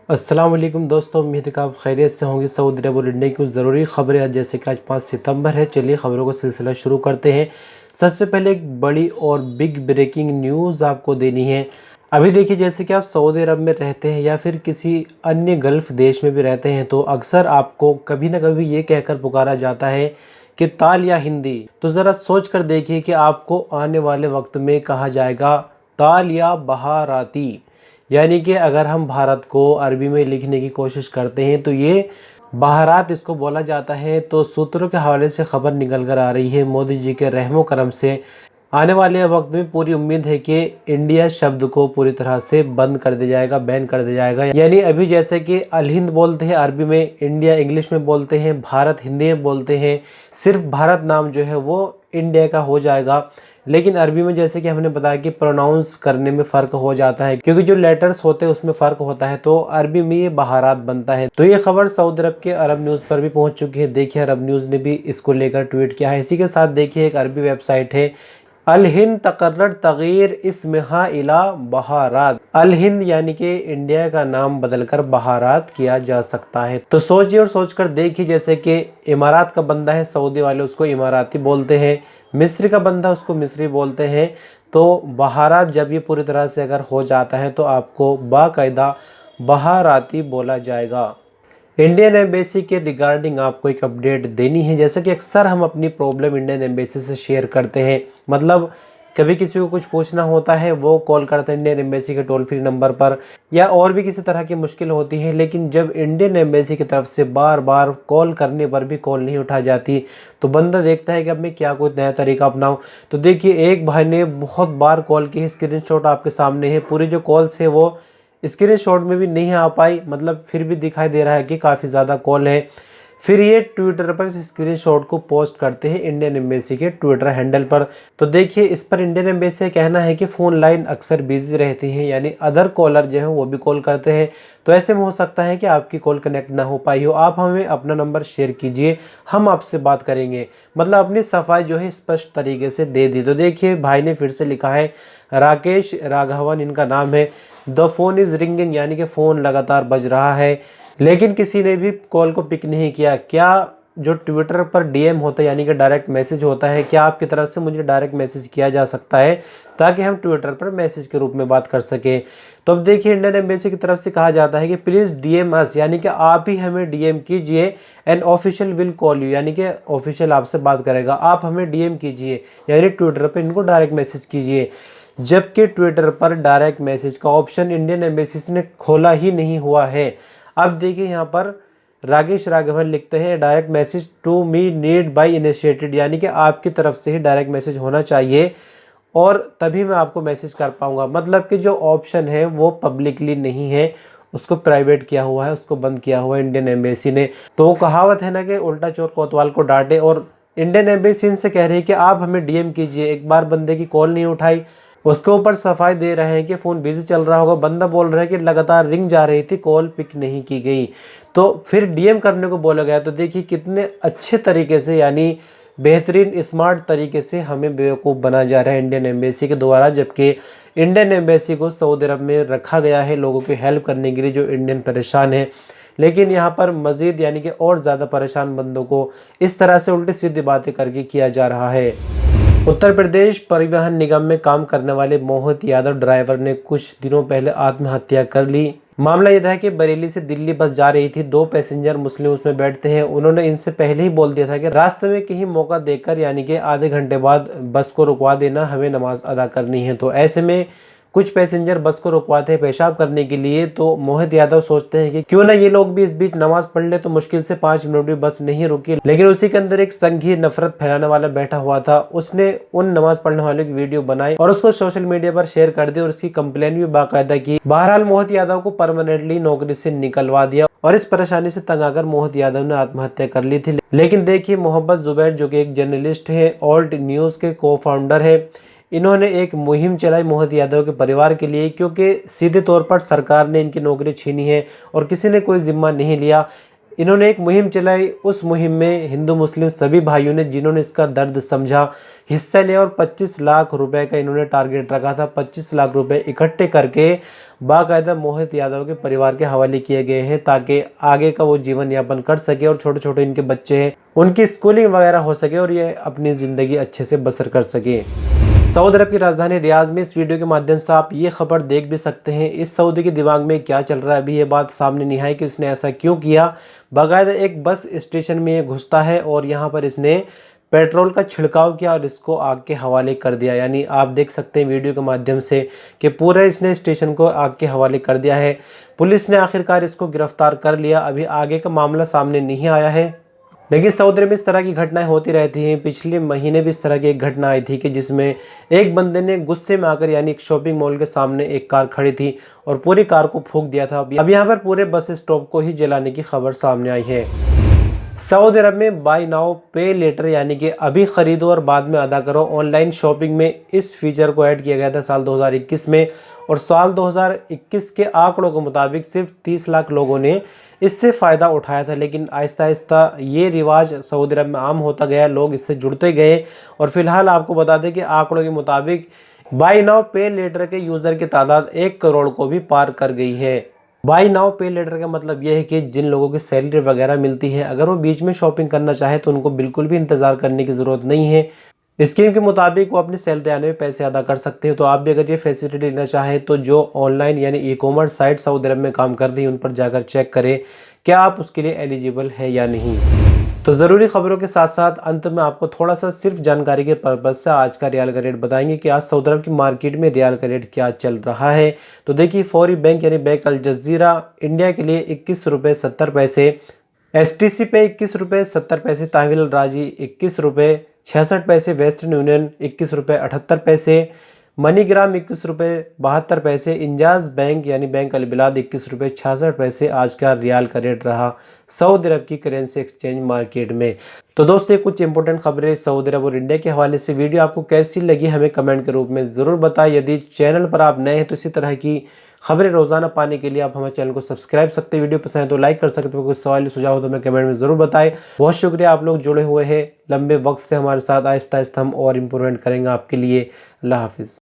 अस्सलाम वालेकुम दोस्तों, उम्मीद है कि आप खैरियत से होंगे। सऊदी अरब और इंडिया की कुछ ज़रूरी खबरें, जैसे कि आज 5 सितंबर है। चलिए खबरों का सिलसिला शुरू करते हैं। सबसे पहले एक बड़ी और बिग ब्रेकिंग न्यूज़ आपको देनी है। अभी देखिए, जैसे कि आप सऊदी अरब में रहते हैं या फिर किसी अन्य गल्फ़ देश में भी रहते हैं, तो अक्सर आपको कभी ना कभी ये कहकर पुकारा जाता है कि ताल या हिंदी। तो ज़रा सोच कर देखिए कि आपको आने वाले वक्त में कहा जाएगा ताल या बहाराती। यानी कि अगर हम भारत को अरबी में लिखने की कोशिश करते हैं तो ये बहारात इसको बोला जाता है। तो सूत्रों के हवाले से खबर निकल कर आ रही है, मोदी जी के रहमो करम से आने वाले वक्त में पूरी उम्मीद है कि इंडिया शब्द को पूरी तरह से बंद कर दिया जाएगा, बैन कर दिया जाएगा। यानी अभी जैसे कि अल हिंद बोलते हैं अरबी में, इंडिया इंग्लिश में बोलते हैं, भारत हिंदी में बोलते हैं, सिर्फ भारत नाम जो है वो इंडिया का हो जाएगा। लेकिन अरबी में जैसे कि हमने बताया कि प्रोनाउंस करने में फ़र्क हो जाता है, क्योंकि जो लेटर्स होते हैं उसमें फ़र्क होता है, तो अरबी में ये बहारात बनता है। तो ये खबर सऊदी अरब के अरब न्यूज़ पर भी पहुंच चुकी है। देखिए, अरब न्यूज़ ने भी इसको लेकर ट्वीट किया है। इसी के साथ देखिए, एक अरबी वेबसाइट है अल हिंद तकर्रर तगीर इस्मिहा इला बहारात। अल हिंद यानी कि इंडिया का नाम बदलकर बहारात किया जा सकता है। तो सोचिए और सोचकर देखिए, जैसे कि इमारात का बंदा है, सऊदी वाले उसको इमाराती बोलते हैं, मिस्र का बंदा उसको मिस्री बोलते हैं। तो बहारात जब ये पूरी तरह से अगर हो जाता है तो आपको बाकायदा बहाराती बोला जाएगा। इंडियन एम्बेसी के रिगार्डिंग आपको एक अपडेट देनी है। जैसे कि अक्सर हम अपनी प्रॉब्लम इंडियन एम्बेसी से शेयर करते हैं, मतलब कभी किसी को कुछ पूछना होता है वो कॉल करते हैं इंडियन एम्बेसी के टोल फ्री नंबर पर, या और भी किसी तरह की मुश्किल होती है। लेकिन जब इंडियन एम्बेसी की तरफ से बार बार कॉल करने पर भी कॉल नहीं उठा जाती, तो बंदा देखता है कि अब मैं क्या कोई नया तरीका अपनाऊं। तो देखिए, एक भाई ने बहुत बार कॉल की है, स्क्रीनशॉट आपके सामने है। पूरी जो कॉल्स है वो स्क्रीनशॉट में भी नहीं आ पाई, मतलब फिर भी दिखाई दे रहा है कि काफ़ी ज़्यादा कॉल है। फिर ये ट्विटर पर इस स्क्रीनशॉट को पोस्ट करते हैं इंडियन एम्बेसी के ट्विटर हैंडल पर। तो देखिए, इस पर इंडियन एम्बेसी का कहना है कि फ़ोन लाइन अक्सर बिजी रहती हैं, यानी अदर कॉलर जो है वो भी कॉल करते हैं। तो ऐसे में हो सकता है कि आपकी कॉल कनेक्ट ना हो पाई हो। आप हमें अपना नंबर शेयर कीजिए, हम आपसे बात करेंगे। मतलब अपनी सफाई जो है स्पष्ट तरीके से दे दी। तो देखिए, भाई ने फिर से लिखा है, राकेश राघवन इनका नाम है। द फोन इज़ रिंगिंग, यानी कि फ़ोन लगातार बज रहा है, लेकिन किसी ने भी कॉल को पिक नहीं किया। क्या जो ट्विटर पर डीएम होता है, यानी कि डायरेक्ट मैसेज होता है, क्या आपकी तरफ से मुझे डायरेक्ट मैसेज किया जा सकता है ताकि हम ट्विटर पर मैसेज के रूप में बात कर सकें। तो अब देखिए, इंडियन एम्बेसी की तरफ से कहा जाता है कि प्लीज़ डीएम अस, यानी कि आप ही हमें डीएम कीजिए। An official will call you, यानी कि ऑफिशियल आपसे बात करेगा, आप हमें डीएम कीजिए, यानी ट्विटर पर इनको डायरेक्ट मैसेज कीजिए। जबकि ट्विटर पर डायरेक्ट मैसेज का ऑप्शन इंडियन एम्बेसी ने खोला ही नहीं हुआ है। अब देखिए, यहाँ पर राकेश राघवन लिखते हैं, direct message to me need by initiated, यानी कि आपकी तरफ से ही डायरेक्ट मैसेज होना चाहिए और तभी मैं आपको मैसेज कर पाऊंगा। मतलब कि जो ऑप्शन है वो पब्लिकली नहीं है, उसको प्राइवेट किया हुआ है, उसको बंद किया हुआ है इंडियन एम्बेसी ने। तो वो कहावत है ना कि उल्टा चोर कोतवाल को डांटे, और इंडियन एम्बेसी इनसे कह रही है कि आप हमें डीएम कीजिए। एक बार बंदे की कॉल नहीं उठाई, उसके ऊपर सफाई दे रहे हैं कि फ़ोन बिजी चल रहा होगा। बंदा बोल रहा है कि लगातार रिंग जा रही थी, कॉल पिक नहीं की गई, तो फिर डीएम करने को बोला गया। तो देखिए, कितने अच्छे तरीके से, यानी बेहतरीन स्मार्ट तरीके से हमें बेवकूफ़ बना जा रहा है इंडियन एम्बेसी के द्वारा। जबकि इंडियन एम्बेसी को सऊदी अरब में रखा गया है लोगों की हेल्प करने के लिए जो इंडियन परेशान है, लेकिन यहाँ पर मज़ीद यानी कि और ज़्यादा परेशान बंदों को इस तरह से उल्टी सीधी बातें करके किया जा रहा है। उत्तर प्रदेश परिवहन निगम में काम करने वाले मोहित यादव ड्राइवर ने कुछ दिनों पहले आत्महत्या कर ली। मामला यह था कि बरेली से दिल्ली बस जा रही थी, दो पैसेंजर मुस्लिम उसमें बैठते हैं। उन्होंने इनसे पहले ही बोल दिया था कि रास्ते में कहीं मौका देकर, यानी कि आधे घंटे बाद बस को रुकवा देना, हमें नमाज अदा करनी है। तो ऐसे में कुछ पैसेंजर बस को रुकवाते हैं पेशाब करने के लिए। तो मोहित यादव सोचते हैं कि क्यों ना ये लोग भी इस बीच नमाज पढ़ ले। तो मुश्किल से 5 मिनट भी बस नहीं रुकी, लेकिन उसी के अंदर एक संघी नफरत फैलाने वाला बैठा हुआ था। उसने उन नमाज पढ़ने वालों की वीडियो बनाई और उसको सोशल मीडिया पर शेयर कर दी और उसकी कंप्लेन भी बाकायदा की। बहरहाल मोहित यादव को परमानेंटली नौकरी से निकलवा दिया और इस परेशानी से तंग आकर मोहित यादव ने आत्महत्या कर ली थी। लेकिन देखिए, मोहब्बत जुबैर जो कि एक जर्नलिस्ट है, ऑल्ट न्यूज के को फाउंडर है, इन्होंने एक मुहिम चलाई मोहित यादव के परिवार के लिए, क्योंकि सीधे तौर पर सरकार ने इनकी नौकरी छीनी है और किसी ने कोई जिम्मा नहीं लिया। इन्होंने एक मुहिम चलाई। उस मुहिम में हिंदू मुस्लिम सभी भाइयों ने, जिन्होंने इसका दर्द समझा, हिस्सा लिया और 25 लाख रुपए का इन्होंने टारगेट रखा था। 25 लाख रुपए इकट्ठे करके बाकायदा मोहित यादव के परिवार के हवाले किए गए हैं, ताकि आगे का वो जीवन यापन कर सके और छोटे छोटे इनके बच्चे हैं उनकी स्कूलिंग वगैरह हो सके और ये अपनी ज़िंदगी अच्छे से बसर कर सके। सऊदी अरब की राजधानी रियाद में इस वीडियो के माध्यम से आप ये खबर देख भी सकते हैं। इस सऊदी के दिमाग में क्या चल रहा है, अभी ये बात सामने नहीं आई कि उसने ऐसा क्यों किया। बाकायदा एक बस स्टेशन में ये घुसता है और यहाँ पर इसने पेट्रोल का छिड़काव किया और इसको आग के हवाले कर दिया। यानी आप देख सकते हैं वीडियो के माध्यम से कि पूरा इसने स्टेशन को आग के हवाले कर दिया है। पुलिस ने आखिरकार इसको गिरफ्तार कर लिया। अभी आगे का मामला सामने नहीं आया है, लेकिन सऊदी अरब में इस तरह की घटनाएं होती रहती हैं। पिछले महीने भी इस तरह की एक घटना आई थी कि जिसमें एक बंदे ने गुस्से में आकर, यानी एक शॉपिंग मॉल के सामने एक कार खड़ी थी और पूरी कार को फूंक दिया था। अब यहाँ पर पूरे बस स्टॉप को ही जलाने की खबर सामने आई है। सऊदी अरब में बाय नाउ पे लेटर, यानी कि अभी खरीदो और बाद में अदा करो, ऑनलाइन शॉपिंग में इस फीचर को ऐड किया गया था साल 2021 में। और साल 2021 के आंकड़ों के मुताबिक सिर्फ 30 लाख लोगों ने इससे फ़ायदा उठाया था। लेकिन आहिस्ता आहिस्ता ये रिवाज सऊदी अरब में आम होता गया, लोग इससे जुड़ते गए और फिलहाल आपको बता दें कि आंकड़ों के मुताबिक बाय नाउ पे लेटर के यूज़र की तादाद 1 करोड़ को भी पार कर गई है। बाय नाउ पे लेटर का मतलब यह है कि जिन लोगों की सैलरी वगैरह मिलती है, अगर वो बीच में शॉपिंग करना चाहे तो उनको बिल्कुल भी इंतज़ार करने की ज़रूरत नहीं है। स्कीम के मुताबिक वो अपनी सैलरी आने में पैसे अदा कर सकते हैं। तो आप भी अगर ये फैसिलिटी लेना चाहें तो जो ऑनलाइन यानी ई-कॉमर्स साइट सऊदी अरब में काम कर रही है उन पर जाकर चेक करें क्या आप उसके लिए एलिजिबल है या नहीं। तो ज़रूरी खबरों के साथ साथ अंत में आपको थोड़ा सा सिर्फ जानकारी के पर्पज़ से आज का रियाल का रेट बताएंगे कि आज सऊदी अरब की मार्केट में रियाल का रेट क्या चल रहा है। तो देखिए, फौरी बैंक यानी बैंक अल जज़ीरा इंडिया के लिए 21 रुपये 70 पैसे, STC पे 21 रुपये 70 पैसे, तहवील राजी 21 रुपये 66 पैसे, वेस्टर्न यूनियन 21 रुपये 78 पैसे, मनीग्राम 21 रुपये 72 पैसे, इंजाज बैंक यानी बैंक अल बिलाद 21 रुपये 66 पैसे आज का रियाल का रेट रहा सऊदी अरब की करेंसी एक्सचेंज मार्केट में। तो दोस्तों, कुछ इंपॉर्टेंट खबरें सऊदी अरब और इंडिया के हवाले से। वीडियो आपको कैसी लगी हमें कमेंट के रूप में ज़रूर बताएं। यदि चैनल पर आप नए हैं तो इसी तरह की खबरें रोज़ाना पाने के लिए आप हमारे चैनल को सब्सक्राइब सकते हैं। वीडियो पसंद है तो लाइक कर सकते हो। कोई सवाल सुझाव हो तो हमें कमेंट में ज़रूर बताएं। बहुत शुक्रिया, आप लोग जुड़े हुए हैं लंबे वक्त से हमारे साथ। आहिस्ता आहिस्ता हम और इम्प्रूवमेंट करेंगे आपके लिए। अल्लाह हाफिज़।